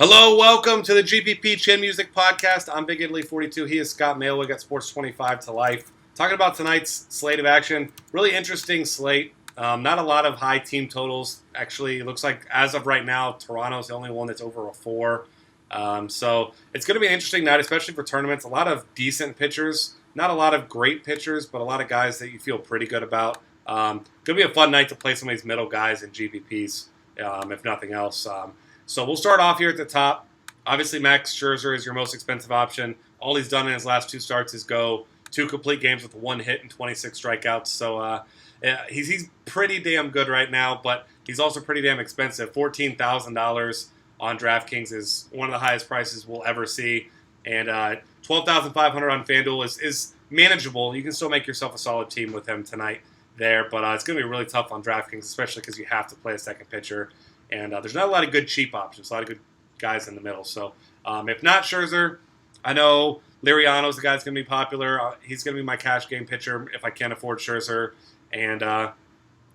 Hello, welcome to the GPP Chin Music Podcast. I'm Big Italy 42. He is Scott Mailwig at Sports 25 to Life. Talking about tonight's slate of action. Really interesting slate. Not a lot of high team totals. Actually, it looks like as of right now, Toronto's the only one that's over a 4. So it's going to be an interesting night, especially for tournaments. A lot of decent pitchers. Not a lot of great pitchers, but a lot of guys that you feel pretty good about. Going to be a fun night to play some of these middle guys in GPPs, if nothing else. So we'll start off here at the top. Obviously, Max Scherzer is your most expensive option. All he's done in his last 2 starts is go 2 complete games with 1 hit and 26 strikeouts. So he's pretty damn good right now, but he's also pretty damn expensive. $14,000 on DraftKings is one of the highest prices we'll ever see. And $12,500 on FanDuel is manageable. You can still make yourself a solid team with him tonight there, but it's going to be really tough on DraftKings, especially because you have to play a second pitcher. And there's not a lot of good cheap options, a lot of good guys in the middle. So if not Scherzer, I know Liriano's the guy that's going to be popular. He's going to be my cash game pitcher if I can't afford Scherzer. And,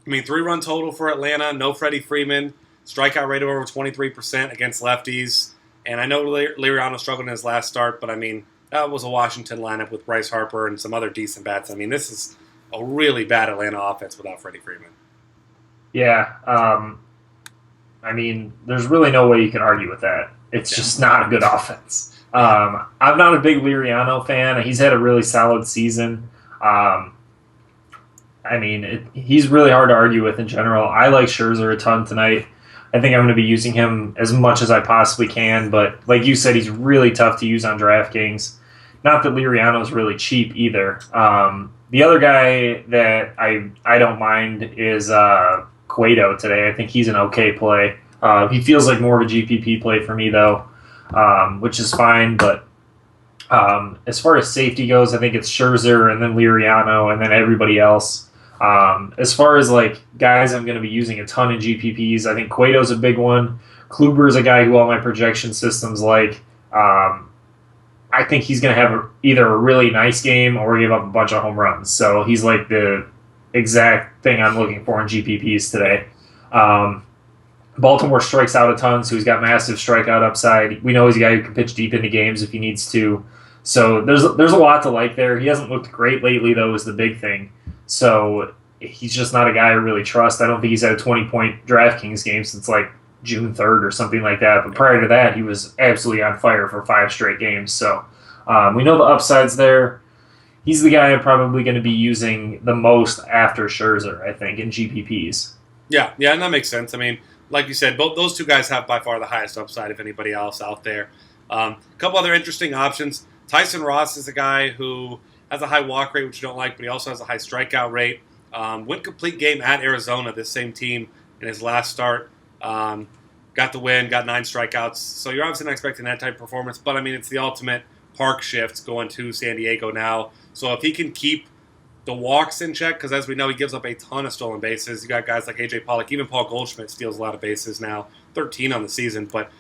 3-run total for Atlanta, no Freddie Freeman, strikeout rate of over 23% against lefties. And I know Liriano struggled in his last start, but, that was a Washington lineup with Bryce Harper and some other decent bats. This is a really bad Atlanta offense without Freddie Freeman. Yeah, there's really no way you can argue with that. It's just not a good offense. I'm not a big Liriano fan. He's had a really solid season. He's really hard to argue with in general. I like Scherzer a ton tonight. I think I'm going to be using him as much as I possibly can, but like you said, he's really tough to use on DraftKings. Not that Liriano's really cheap either. The other guy that I don't mind is Cueto today. I think he's an okay play. He feels like more of a GPP play for me, though, which is fine. But as far as safety goes, I think it's Scherzer and then Liriano and then everybody else. As far as guys I'm going to be using a ton in GPPs, I think Cueto's a big one. Kluber is a guy who all my projection systems like. I think he's going to have either a really nice game or give up a bunch of home runs. So he's like the exact thing I'm looking for in GPPs today. Baltimore strikes out a ton, so he's got massive strikeout upside. We know he's a guy who can pitch deep into games if he needs to. So there's a lot to like there. He hasn't looked great lately, though, is the big thing. So he's just not a guy I really trust. I don't think he's had a 20-point DraftKings game since June 3rd or something like that. But prior to that, he was absolutely on fire for 5 straight games. So we know the upside's there. He's the guy I'm probably going to be using the most after Scherzer, I think, in GPPs. Yeah, and that makes sense. Like you said, both those two guys have by far the highest upside of anybody else out there. A couple other interesting options. Tyson Ross is a guy who has a high walk rate, which you don't like, but he also has a high strikeout rate. Went complete game at Arizona, this same team, in his last start. Got the win, got 9 strikeouts. So you're obviously not expecting that type of performance, but it's the ultimate park shift going to San Diego now. So if he can keep the walks in check, because as we know, he gives up a ton of stolen bases. You got guys like A.J. Pollock, even Paul Goldschmidt steals a lot of bases now, 13 on the season. But,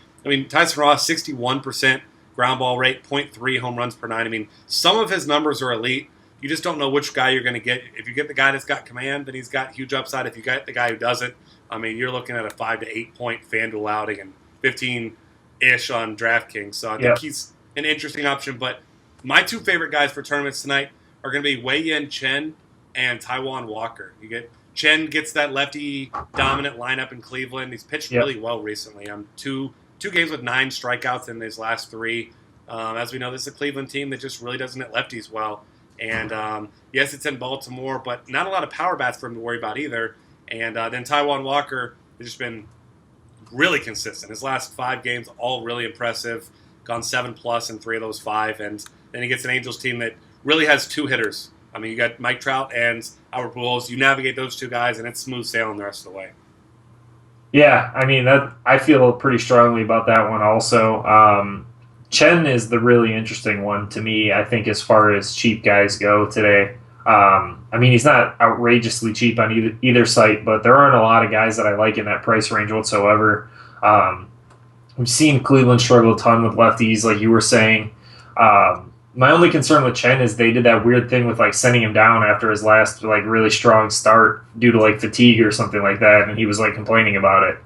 Tyson Ross, 61% ground ball rate, 0.3 home runs per 9. Some of his numbers are elite. You just don't know which guy you're going to get. If you get the guy that's got command, then he's got huge upside. If you get the guy who doesn't, you're looking at a 5 to 8 point FanDuel outing and 15-ish on DraftKings. So I think he's an interesting option. But my 2 favorite guys for tournaments tonight are going to be Wei-Yin Chen and Taijuan Walker. Chen gets that lefty dominant lineup in Cleveland. He's pitched really well recently. Two games with 9 strikeouts in his last 3. As we know, this is a Cleveland team that just really doesn't hit lefties well. And yes, it's in Baltimore, but not a lot of power bats for him to worry about either. And then Taijuan Walker has just been really consistent. His last 5 games, all really impressive. Gone 7+ in 3 of those 5. And then he gets an Angels team that really has 2 hitters. You got Mike Trout and Albert Pujols. You navigate those 2 guys, and it's smooth sailing the rest of the way. Yeah, I feel pretty strongly about that one also. Chen is the really interesting one to me, I think, as far as cheap guys go today. He's not outrageously cheap on either site, but there aren't a lot of guys that I like in that price range whatsoever. We've seen Cleveland struggle a ton with lefties, like you were saying. My only concern with Chen is they did that weird thing with sending him down after his last really strong start due to fatigue or something like that, and he was complaining about it.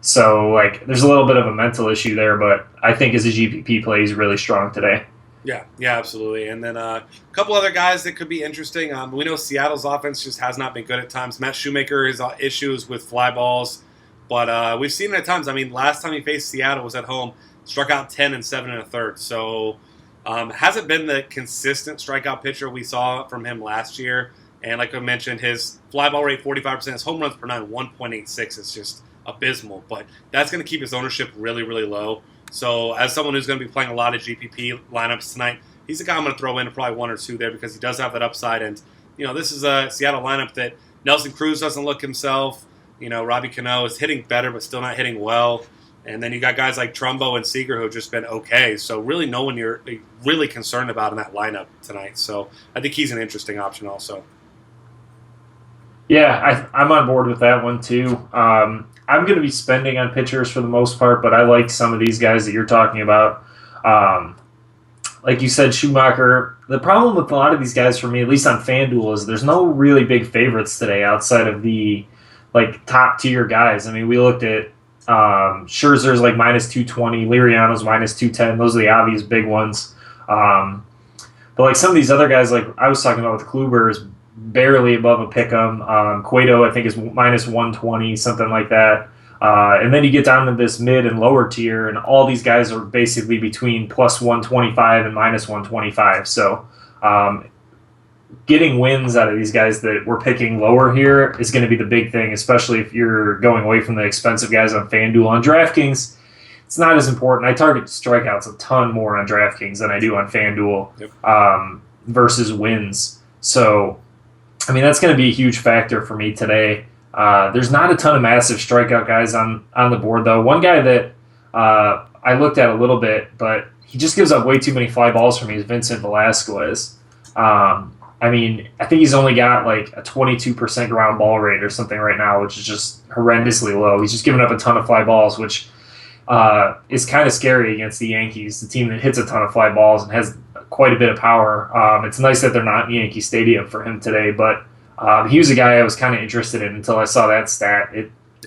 So, like, there's a little bit of a mental issue there, but I think as a GPP play, he's really strong today. Yeah, absolutely. And then a couple other guys that could be interesting. We know Seattle's offense just has not been good at times. Matt Shoemaker has issues with fly balls, but we've seen it at times. I mean, last time he faced Seattle was at home, struck out 10 and 7 1/3. So hasn't been the consistent strikeout pitcher we saw from him last year. And like I mentioned, his fly ball rate 45%, his home runs per 9 1.86 is just abysmal. But that's going to keep his ownership really, really low. So as someone who's going to be playing a lot of GPP lineups tonight, he's a guy I'm going to throw in probably one or two there because he does have that upside. And, this is a Seattle lineup that Nelson Cruz doesn't look himself. Robbie Cano is hitting better but still not hitting well. And then you got guys like Trumbo and Seager who have just been okay. So really no one you're really concerned about in that lineup tonight. So I think he's an interesting option also. Yeah, I'm on board with that one too. I'm going to be spending on pitchers for the most part, but I like some of these guys that you're talking about. Like you said, Schumacher. The problem with a lot of these guys for me, at least on FanDuel, is there's no really big favorites today outside of the top tier guys. I mean, we looked at Scherzer's like -220, Liriano's -210. Those are the obvious big ones. But like some of these other guys, like I was talking about with Kluber, is barely above a pick'em. Cueto, I think, is -120, something like that. And then you get down to this mid and lower tier, and all these guys are basically between +125 and -125. So getting wins out of these guys that we're picking lower here is going to be the big thing, especially if you're going away from the expensive guys on FanDuel. On DraftKings, it's not as important. I target strikeouts a ton more on DraftKings than I do on FanDuel versus wins. So, I mean, that's going to be a huge factor for me today. There's not a ton of massive strikeout guys on the board, though. One guy that I looked at a little bit, but he just gives up way too many fly balls for me, is Vincent Velasquez. I mean, I think he's only got like a 22% ground ball rate or something right now, which is just horrendously low. He's just giving up a ton of fly balls, which is kind of scary against the Yankees, the team that hits a ton of fly balls and has quite a bit of power. It's nice that they're not in Yankee Stadium for him today, but he was a guy I was kind of interested in until I saw that stat.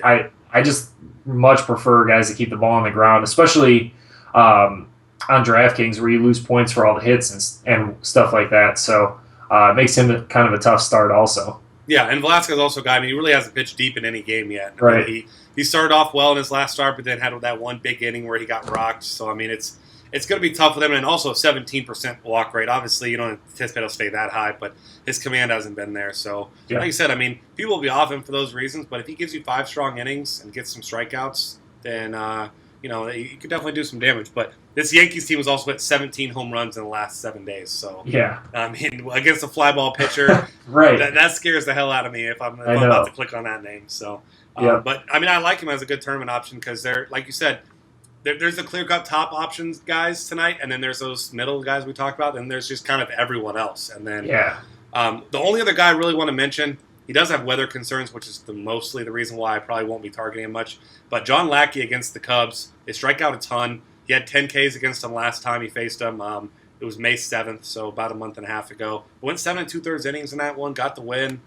I just much prefer guys that keep the ball on the ground, especially on DraftKings where you lose points for all the hits and stuff like that. So it makes him kind of a tough start also. Yeah, and Velasquez also a guy, I mean, he really hasn't pitched deep in any game yet. Right. Mean, he started off well in his last start, but then had that one big inning where he got rocked. So, I mean, it's going to be tough with him. And also a 17% walk rate. Obviously, you don't anticipate he'll stay that high, but his command hasn't been there. So, like you said, I mean, people will be off him for those reasons. But if he gives you 5 strong innings and gets some strikeouts, then, you could definitely do some damage. But this Yankees team has also hit 17 home runs in the last 7 days. So, I mean, against a fly ball pitcher, right. that scares the hell out of me if I'm about to click on that name. So, but, I mean, I like him as a good tournament option because they're, like you said, there's the clear-cut top options guys tonight, and then there's those middle guys we talked about, and there's just kind of everyone else. And then the only other guy I really want to mention, he does have weather concerns, which is mostly the reason why I probably won't be targeting him much. But John Lackey against the Cubs, they strike out a ton. He had 10 Ks against them last time he faced them. It was May 7th, so about a month and a half ago. Went 7 2/3 innings in that one, got the win.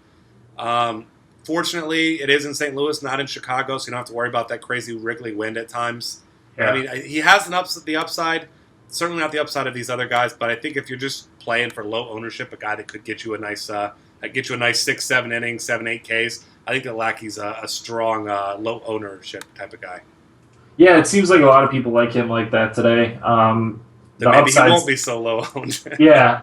Fortunately, it is in St. Louis, not in Chicago, so you don't have to worry about that crazy Wrigley wind at times. Yeah. I mean, he has the upside, certainly not the upside of these other guys, but I think if you're just playing for low ownership, a guy that could get you a nice 6, 7 innings, 7, 8 Ks, I think that Lackey's a strong low ownership type of guy. Yeah, it seems like a lot of people like him like that today. Maybe he won't be so low owned. Yeah,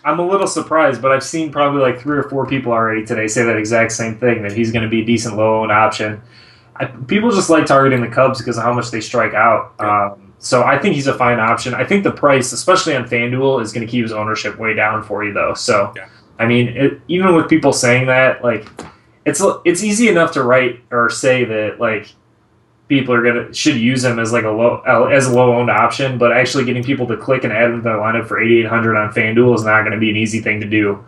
I'm a little surprised, but I've seen probably like 3 or 4 people already today say that exact same thing, that he's going to be a decent low owned option. People just like targeting the Cubs because of how much they strike out. Yeah. So I think he's a fine option. I think the price, especially on FanDuel, is going to keep his ownership way down for you, though. So, I mean, even with people saying that, like, it's easy enough to write or say that, like, people should use him as like a low owned option, but actually getting people to click and add him to their lineup for 8,800 on FanDuel is not going to be an easy thing to do,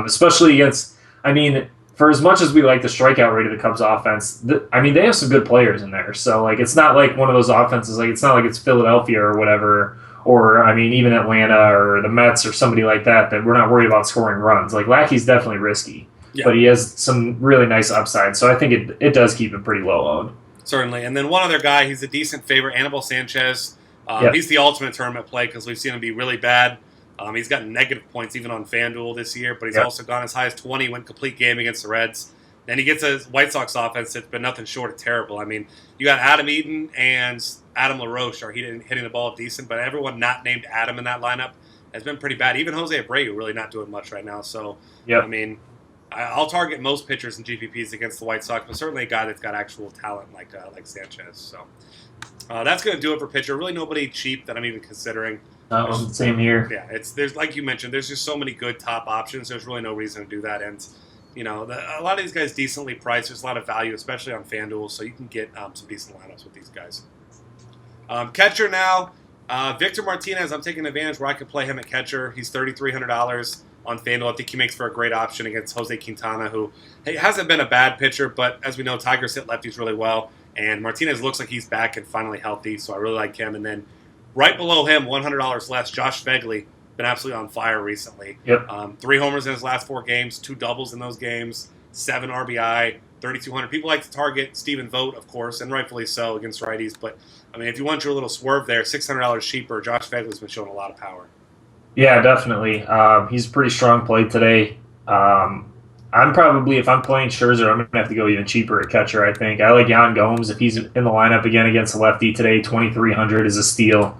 especially against. I mean, for as much as we like the strikeout rate of the Cubs offense, they have some good players in there. So, like, it's not like one of those offenses, like, it's not like it's Philadelphia or whatever, or, I mean, even Atlanta or the Mets or somebody like that we're not worried about scoring runs. Like, Lackey's definitely risky, but he has some really nice upside. So I think it does keep it pretty low owned. Certainly. And then one other guy, he's a decent favorite, Anibal Sanchez. Yep. He's the ultimate tournament play because we've seen him be really bad. He's gotten negative points even on FanDuel this year, but he's also gone as high as 20, went complete game against the Reds. Then he gets a White Sox offense that's been nothing short of terrible. I mean, you got Adam Eaton and Adam LaRoche are hitting the ball decent, but everyone not named Adam in that lineup has been pretty bad. Even Jose Abreu really not doing much right now. So, I mean, I'll target most pitchers in GPPs against the White Sox, but certainly a guy that's got actual talent like Sanchez. So that's going to do it for pitcher. Really nobody cheap that I'm even considering. Same here. Yeah, there's like you mentioned, there's just so many good top options. There's really no reason to do that. And, a lot of these guys decently priced. There's a lot of value, especially on FanDuel, so you can get some decent lineups with these guys. Catcher now, Victor Martinez. I'm taking advantage where I could play him at catcher. He's $3,300 on FanDuel. I think he makes for a great option against Jose Quintana, who hasn't been a bad pitcher, but as we know, Tigers hit lefties really well, and Martinez looks like he's back and finally healthy, so I really like him. And then right below him, $100 less, Josh Vegley. Been absolutely on fire recently. 3 homers in his last 4 games, 2 doubles in those games, 7 RBI, 3,200. People like to target Stephen Vogt, of course, and rightfully so against righties. But, I mean, if you want your little swerve there, $600 cheaper, Josh Vegley's been showing a lot of power. Yeah, definitely. He's a pretty strong play today. I'm probably, if I'm playing Scherzer, I'm going to have to go even cheaper at catcher, I think. I like Yan Gomes. If he's in the lineup again against a lefty today, 2,300 is a steal.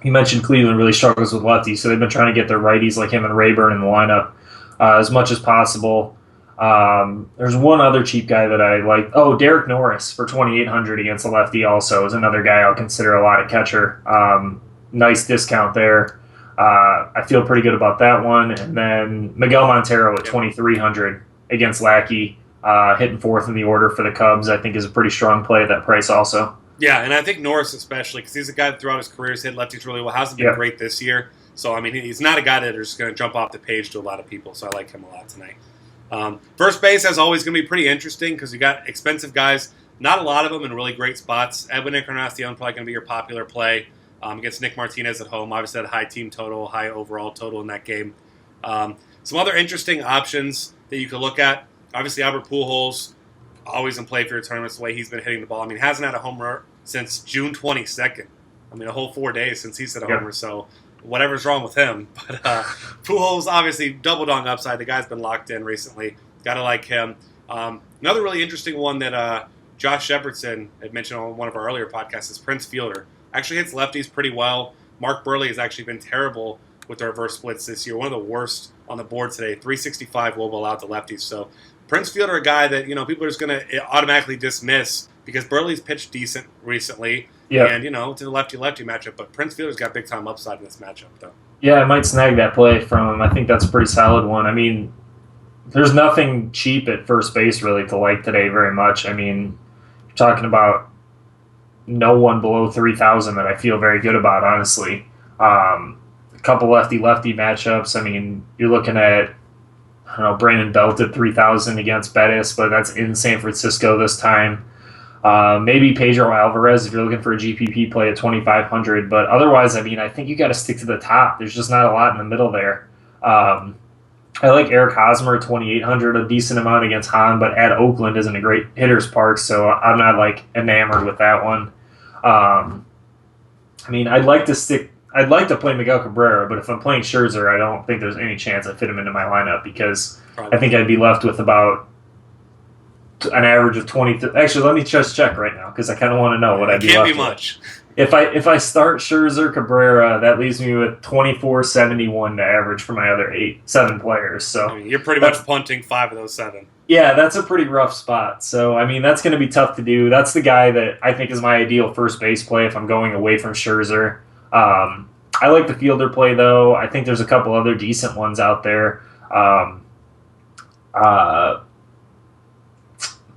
You mentioned Cleveland really struggles with lefties, so they've been trying to get their righties like him and Rayburn in the lineup as much as possible. There's one other cheap guy that I like. Oh, Derek Norris for 2,800 against a lefty also is another guy I'll consider a lot at catcher. Nice discount there. I feel pretty good about that one. And then Miguel Montero at 2,300 against Lackey, hitting 4th in the order for the Cubs, I think is a pretty strong play at that price also. Yeah, and I think Norris especially, because he's a guy that throughout his career has hit lefties really well. Hasn't been great this year. So, I mean, he's not a guy that is going to jump off the page to a lot of people. So I like him a lot tonight. First base, as always, going to be pretty interesting because you got expensive guys. Not a lot of them in really great spots. Edwin Encarnacion probably going to be your popular play against Nick Martinez at home. Obviously, had a high team total, high overall total in that game. Some other interesting options that you could look at. Obviously, Albert Pujols, always in play for your tournaments, the way he's been hitting the ball. I mean, hasn't had a homer since June 22nd. I mean, a whole 4 days since he's hit a homer, so whatever's wrong with him. But Pujols, obviously, doubled on upside. The guy's been locked in recently. Got to like him. Another really interesting one that Josh Shepardson had mentioned on one of our earlier podcasts is Prince Fielder. Actually hits lefties pretty well. Mark Burley has actually been terrible with the reverse splits this year. One of the worst on the board today. 365 global out to lefties. So Prince Fielder, a guy that people are just going to automatically dismiss because Burley's pitched decent recently. Yeah. And, to the lefty-lefty matchup. But Prince Fielder's got big-time upside in this matchup, though. Yeah, I might snag that play from him. I think that's a pretty solid one. I mean, there's nothing cheap at first base, really, to like today very much. I mean, you're talking about no one below 3,000 that I feel very good about, honestly. A couple lefty-lefty matchups. I mean, you're looking at, Brandon Belt at 3,000 against Bettis, but that's in San Francisco this time. Maybe Pedro Alvarez if you're looking for a GPP play at 2,500. But otherwise, I mean, I think you got to stick to the top. There's just not a lot in the middle there. I like Eric Hosmer at 2,800, a decent amount against Hahn, but at Oakland isn't a great hitter's park, so I'm not enamored with that one. I mean, I'd like to play Miguel Cabrera, but if I'm playing Scherzer, I don't think there's any chance I fit him into my lineup because I think I'd be left with about an average of 20. Actually, let me just check right now because I kind of want to know what I'd be left with. Can't be much. If I start Scherzer, Cabrera, that leaves me with 24.71 to average for my other 7 players. So I mean, you're pretty much punting 5 of those 7. Yeah, that's a pretty rough spot. So, I mean, that's going to be tough to do. That's the guy that I think is my ideal first base play if I'm going away from Scherzer. I like the fielder play, though. I think there's a couple other decent ones out there.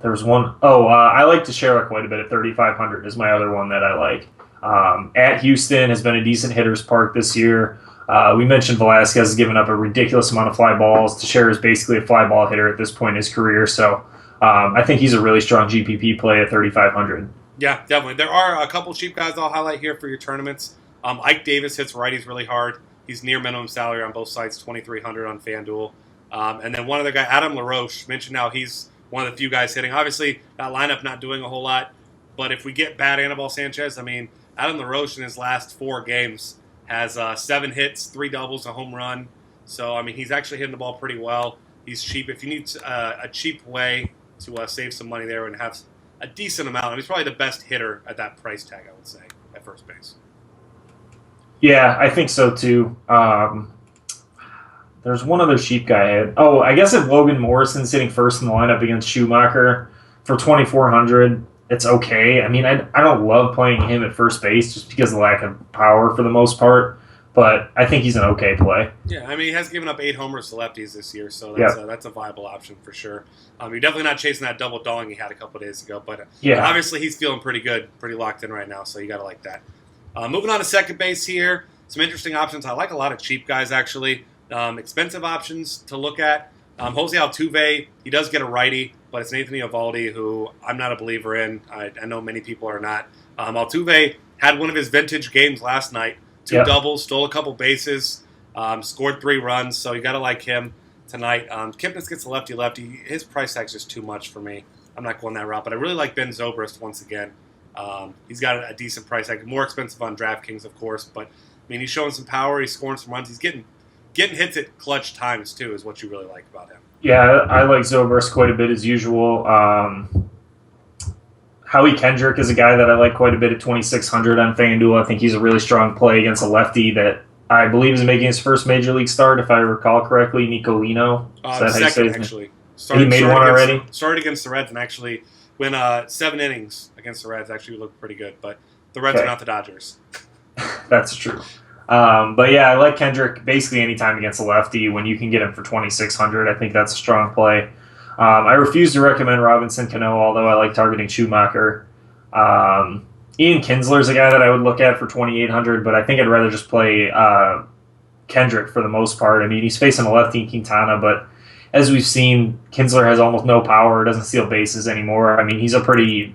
There's one. I like Teixeira quite a bit at 3,500 is my other one that I like. At Houston has been a decent hitter's park this year. We mentioned Velasquez has given up a ridiculous amount of fly balls. Teixeira is basically a fly ball hitter at this point in his career, so I think he's a really strong GPP play at 3,500. Yeah, definitely. There are a couple cheap guys I'll highlight here for your tournaments. Ike Davis hits righties really hard. He's near minimum salary on both sides, 2,300 on FanDuel. And then one other guy, Adam LaRoche, mentioned how he's one of the few guys hitting. Obviously, that lineup not doing a whole lot, but if we get bad Anibal Sanchez, I mean, Adam LaRoche in his last 4 games has 7 hits, 3 doubles, a home run. So, I mean, he's actually hitting the ball pretty well. He's cheap. If you need a cheap way to save some money there and have a decent amount, I mean, he's probably the best hitter at that price tag, I would say, at first base. Yeah, I think so too. There's one other cheap guy I had. Oh, I guess if Logan Morrison's sitting first in the lineup against Schumacher for 2,400, it's okay. I mean, I don't love playing him at first base just because of the lack of power for the most part, but I think he's an okay play. Yeah, I mean, he has given up 8 homers to lefties this year, so Yeah. that's a viable option for sure. You're definitely not chasing that double dong he had a couple days ago, but Yeah. obviously he's feeling pretty good, pretty locked in right now, so you got to like that. Moving on to second base here, some interesting options. I like a lot of cheap guys, actually. Expensive options to look at. Jose Altuve, he does get a righty, but it's Anthony Eovaldi, who I'm not a believer in. I know many people are not. Altuve had one of his vintage games last night. 2 doubles, stole a couple bases, scored 3 runs, so you got to like him tonight. Kipnis gets a lefty-lefty. His price tag's just too much for me. I'm not going that route, but I really like Ben Zobrist once again. He's got a decent price tag. More expensive on DraftKings, of course, but I mean, he's showing some power. He's scoring some runs. He's getting hits at clutch times, too, is what you really like about him. Yeah, I like Zobrist quite a bit as usual. Howie Kendrick is a guy that I like quite a bit at 2,600 on FanDuel. I think he's a really strong play against a lefty that I believe is making his first major league start, if I recall correctly, Nicolino. Second, actually. He made one already? Started against the Reds and actually went 7 innings against the Reds. Actually looked pretty good, but the Reds are not the Dodgers. That's true. But yeah, I like Kendrick basically anytime against a lefty when you can get him for 2,600. I think that's a strong play. I refuse to recommend Robinson Cano, although I like targeting Schumacher. Ian Kinsler's a guy that I would look at for 2,800, but I think I'd rather just play Kendrick for the most part. I mean, he's facing a lefty in Quintana, but as we've seen, Kinsler has almost no power, doesn't steal bases anymore. I mean, he's a pretty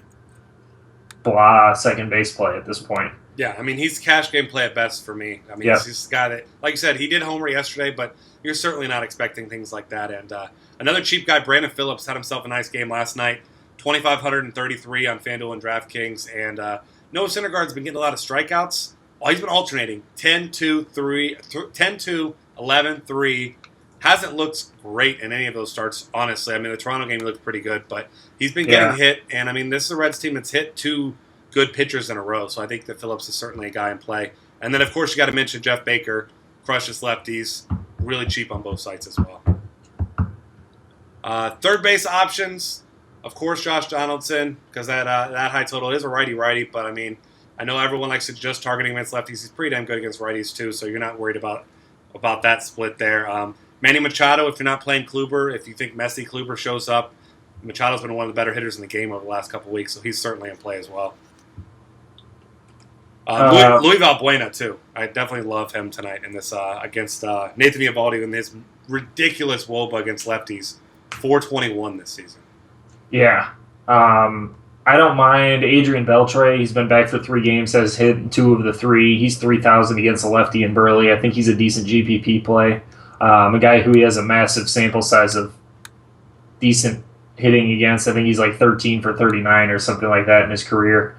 blah second base play at this point. Yeah, I mean, he's cash game play at best for me. I mean, he's just a guy that, like you said, he did homer yesterday, but you're certainly not expecting things like that. And another cheap guy, Brandon Phillips, had himself a nice game last night. 2,533 on FanDuel and DraftKings. And Noah Syndergaard's been getting a lot of strikeouts. Oh, he's been alternating 10-2, 11-3. Hasn't looked great in any of those starts, honestly. I mean, the Toronto game he looked pretty good, but he's been getting hit. And, I mean, this is a Reds team that's hit 2 good pitchers in a row, so I think that Phillips is certainly a guy in play. And then, of course, you got to mention Jeff Baker, crushes lefties, really cheap on both sides as well. Third base options, of course, Josh Donaldson, because that high total is a righty-righty, but I mean, I know everyone likes to just targeting against lefties. He's pretty damn good against righties too, so you're not worried about that split there. Manny Machado, if you're not playing Kluber, if you think Messi Kluber shows up, Machado's been one of the better hitters in the game over the last couple of weeks, so he's certainly in play as well. Luis Valbuena, too. I definitely love him tonight in this against Nathan Eovaldi in his ridiculous WOBA against lefties. 421 this season. Yeah. I don't mind Adrian Beltre. He's been back for 3 games, has hit 2 of the 3. He's 3,000 against a lefty in Burley. I think he's a decent GPP play. A guy who he has a massive sample size of decent hitting against. I think he's like 13 for 39 or something like that in his career.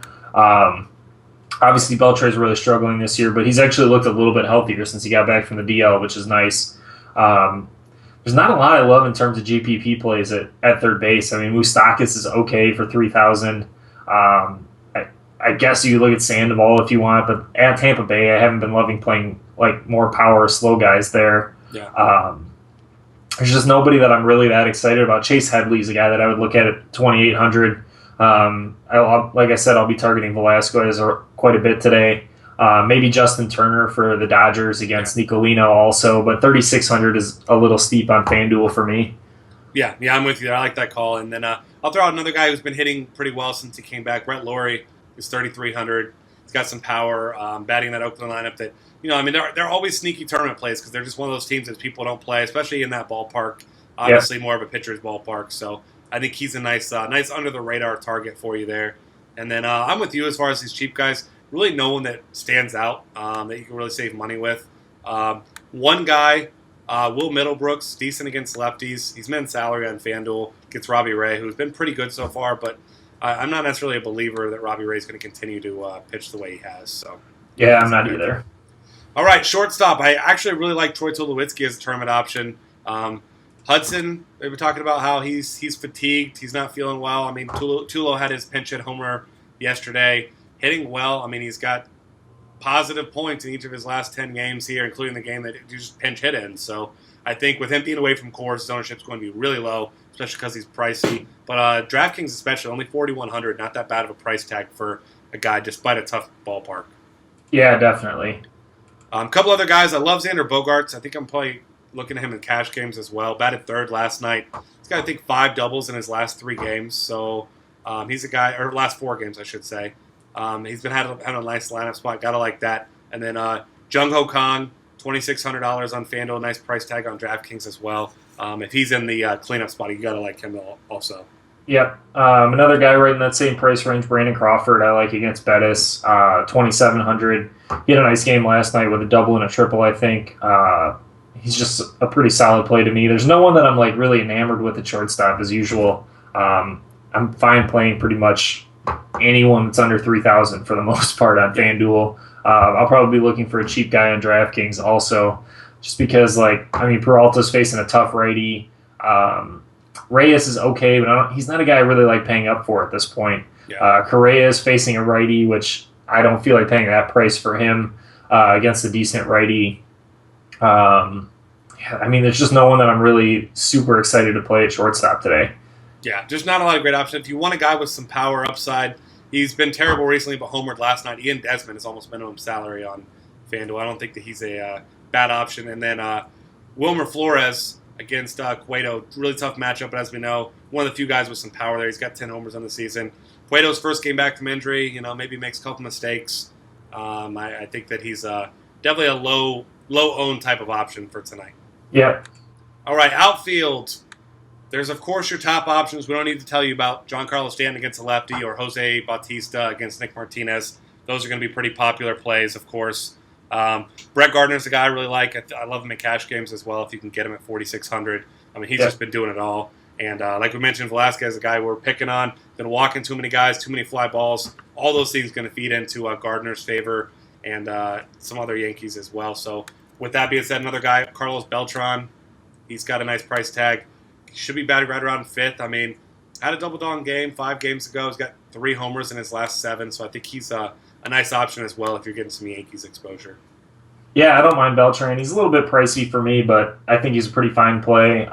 Obviously, Beltre's really struggling this year, but he's actually looked a little bit healthier since he got back from the DL, which is nice. There's not a lot I love in terms of GPP plays at third base. I mean, Moustakas is okay for 3,000. I guess you look at Sandoval if you want, but at Tampa Bay, I haven't been loving playing like more power, slow guys there. Yeah. There's just nobody that I'm really that excited about. Chase Headley's a guy that I would look at 2,800. Like I said, I'll be targeting Velasquez quite a bit today. Maybe Justin Turner for the Dodgers against Nicolino also, but 3,600 is a little steep on FanDuel for me. Yeah, I'm with you. I like that call. And then I'll throw out another guy who's been hitting pretty well since he came back. Brett Laurie is 3,300. He's got some power, batting that Oakland lineup that, I mean, they're always sneaky tournament plays because they're just one of those teams that people don't play, especially in that ballpark. Obviously, more of a pitcher's ballpark. So I think he's a nice under-the-radar target for you there. And then I'm with you as far as these cheap guys. Really no one that stands out that you can really save money with. One guy Will Middlebrooks, decent against lefties. He's min salary on FanDuel. Gets Robbie Ray, who's been pretty good so far, but I'm not necessarily a believer that Robbie Ray is going to continue to pitch the way he has. So Yeah, I'm not either. All right, shortstop. I actually really like Troy Tulowitzki as a tournament option. Hudson, they were talking about how he's fatigued. He's not feeling well. I mean, Tulo had his pinch hit homer yesterday, hitting well. I mean, he's got positive points in each of his last 10 games here, including the game that he just pinch hit in. So I think with him being away from Coors, his ownership is going to be really low, especially because he's pricey. But DraftKings especially, only 4,100, not that bad of a price tag for a guy despite a tough ballpark. Yeah, definitely. A couple other guys. I love Xander Bogaerts. I think I'm probably looking at him in cash games as well. Batted third last night. He's got, I think, 5 doubles in his last 3 games. So he's a guy, or last 4 games, I should say. He's been having a nice lineup spot. Gotta like that. And then Jung Ho Kang, $2,600 on FanDuel. Nice price tag on DraftKings as well. If he's in the cleanup spot, you gotta like him also. Yep. Another guy right in that same price range, Brandon Crawford, I like against Bettis, 2,700. He had a nice game last night with a double and a triple, I think. He's just a pretty solid play to me. There's no one that I'm like really enamored with at shortstop as usual. I'm fine playing pretty much anyone that's under 3,000 for the most part on FanDuel. I'll probably be looking for a cheap guy on DraftKings also, just because Peralta's facing a tough righty. Reyes is okay, but he's not a guy I really like paying up for at this point. Yeah. Correa is facing a righty, which I don't feel like paying that price for him against a decent righty. There's just no one that I'm really super excited to play at shortstop today. Yeah, just not a lot of great options. If you want a guy with some power upside, he's been terrible recently, but homered last night. Ian Desmond is almost minimum salary on FanDuel. I don't think that he's a bad option. And then Wilmer Flores against Cueto, really tough matchup, but as we know, one of the few guys with some power there. He's got 10 homers on the season. Cueto's first game back from injury, maybe makes a couple mistakes. I think that he's definitely a low-owned type of option for tonight. Yeah. All right, outfield. There's, of course, your top options. We don't need to tell you about Giancarlo Stanton against a lefty or Jose Bautista against Nick Martinez. Those are going to be pretty popular plays, of course. Brett Gardner's a guy I really like. I love him in cash games as well if you can get him at 4,600. He's just been doing it all. And like we mentioned, Velasquez, a guy we're picking on, been walking too many guys, too many fly balls. All those things going to feed into Gardner's favor and some other Yankees as well. So with that being said, another guy, Carlos Beltran, he's got a nice price tag. He should be batting right around 5th. Had a double-dong game 5 games ago. He's got 3 homers in his last 7, so I think he's a nice option as well if you're getting some Yankees exposure. Yeah, I don't mind Beltran. He's a little bit pricey for me, but I think he's a pretty fine play.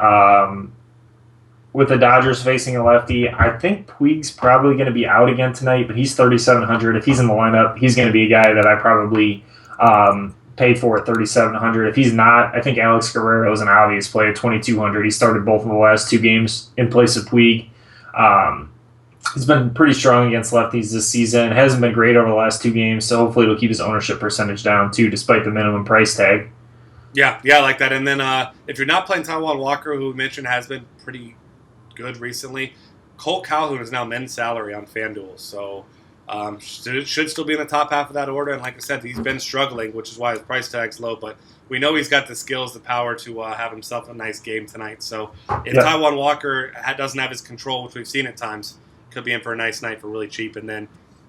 With the Dodgers facing a lefty, I think Puig's probably going to be out again tonight, but he's 3,700. If he's in the lineup, he's going to be a guy that I probably paid for at 3,700. If he's not, I think Alex Guerrero is an obvious play at 2,200. He started both of the last 2 games in place of Puig. He's been pretty strong against lefties this season. Hasn't been great over the last 2 games, so hopefully it'll keep his ownership percentage down too, despite the minimum price tag. Yeah, I like that. And then if you're not playing Taijuan Walker, who we mentioned has been pretty good recently, Colt Calhoun is now men's salary on FanDuel, so should still be in the top half of that order. And like I said, he's been struggling, which is why his price tag's low. But we know he's got the skills, the power to have himself a nice game tonight. So if Taijuan Walker doesn't have his control, which we've seen at times, could be in for a nice night for really cheap. And then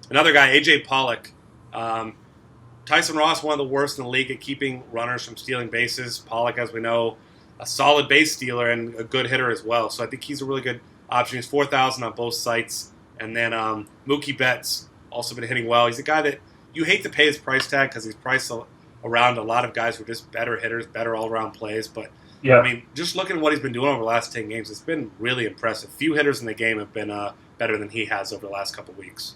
another guy, A.J. Pollock. Tyson Ross, one of the worst in the league at keeping runners from stealing bases. Pollock, as we know, a solid base stealer and a good hitter as well. So I think he's a really good option. He's 4,000 on both sites. And then Mookie Betts, also been hitting well. He's a guy that you hate to pay his price tag because he's priced around a lot of guys who are just better hitters, better all-around plays. But, just looking at what he's been doing over the last 10 games, it's been really impressive. Few hitters in the game have been better than he has over the last couple weeks.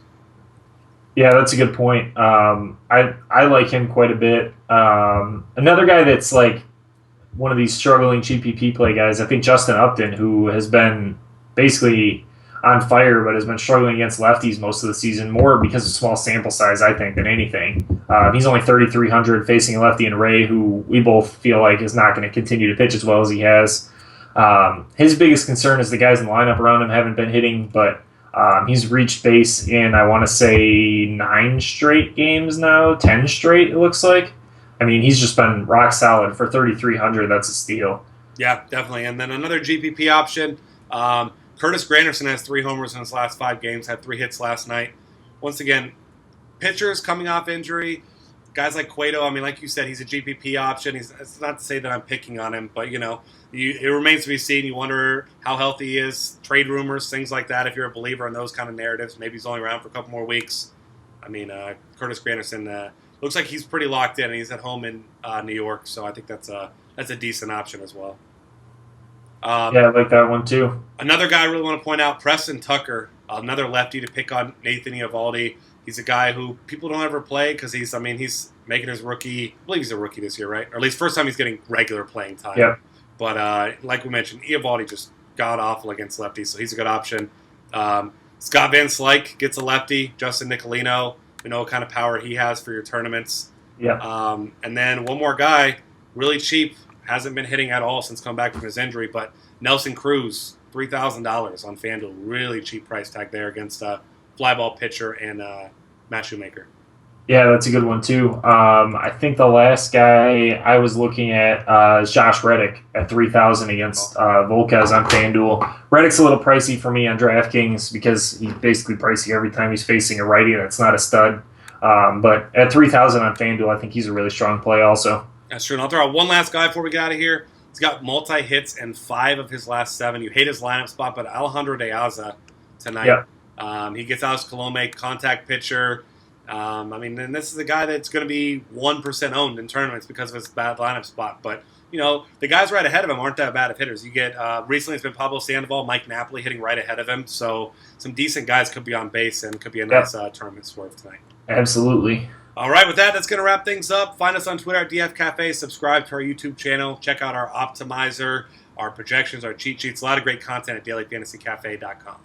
Yeah, that's a good point. I like him quite a bit. Another guy that's like one of these struggling GPP play guys, I think Justin Upton, who has been basically on fire but has been struggling against lefties most of the season, more because of small sample size, I think, than anything. He's only 3,300 facing a lefty in Ray, who we both feel like is not going to continue to pitch as well as he has. His biggest concern is the guys in the lineup around him haven't been hitting, but he's reached base in, I want to say, 9 straight games now, 10 straight, it looks like. I mean, he's just been rock solid for 3,300. That's a steal. Yeah, definitely. And then another GPP option. Curtis Granderson has 3 homers in his last 5 games, had 3 hits last night. Once again, pitchers coming off injury, guys like Cueto, I mean, like you said, he's a GPP option. It's not to say that I'm picking on him, but, it remains to be seen. You wonder how healthy he is, trade rumors, things like that. If you're a believer in those kind of narratives, maybe he's only around for a couple more weeks. I mean, Curtis Granderson looks like he's pretty locked in, and he's at home in New York, so I think that's a decent option as well. Yeah, I like that one too. Another guy I really want to point out, Preston Tucker, another lefty to pick on Nathan Eovaldi. He's a guy who people don't ever play because he's making his rookie. I believe he's a rookie this year, right? Or at least first time he's getting regular playing time. Yep. But like we mentioned, Eovaldi just god awful against lefties, so he's a good option. Scott Van Slyke gets a lefty. Justin Nicolino, we know what kind of power he has for your tournaments. Yeah. And then one more guy, really cheap. Hasn't been hitting at all since coming back from his injury, but Nelson Cruz, $3,000 on FanDuel. Really cheap price tag there against fly ball pitcher and Matt Shoemaker. Yeah, that's a good one too. I think the last guy I was looking at is Josh Reddick at 3,000 against Volquez on FanDuel. Reddick's a little pricey for me on DraftKings because he's basically pricey every time he's facing a righty that's not a stud. But at 3,000 on FanDuel, I think he's a really strong play also. That's true. And I'll throw out one last guy before we get out of here. He's got multi-hits in 5 of his last 7. You hate his lineup spot, but Alejandro De Aza tonight. Yep. He gets Alex Colome, contact pitcher. And this is a guy that's going to be 1% owned in tournaments because of his bad lineup spot. But, the guys right ahead of him aren't that bad of hitters. You get, recently it's been Pablo Sandoval, Mike Napoli hitting right ahead of him. So some decent guys could be on base and could be a nice tournament swerve tonight. Absolutely. All right, with that's going to wrap things up. Find us on Twitter at DF Cafe. Subscribe to our YouTube channel. Check out our optimizer, our projections, our cheat sheets. A lot of great content at dailyfantasycafe.com.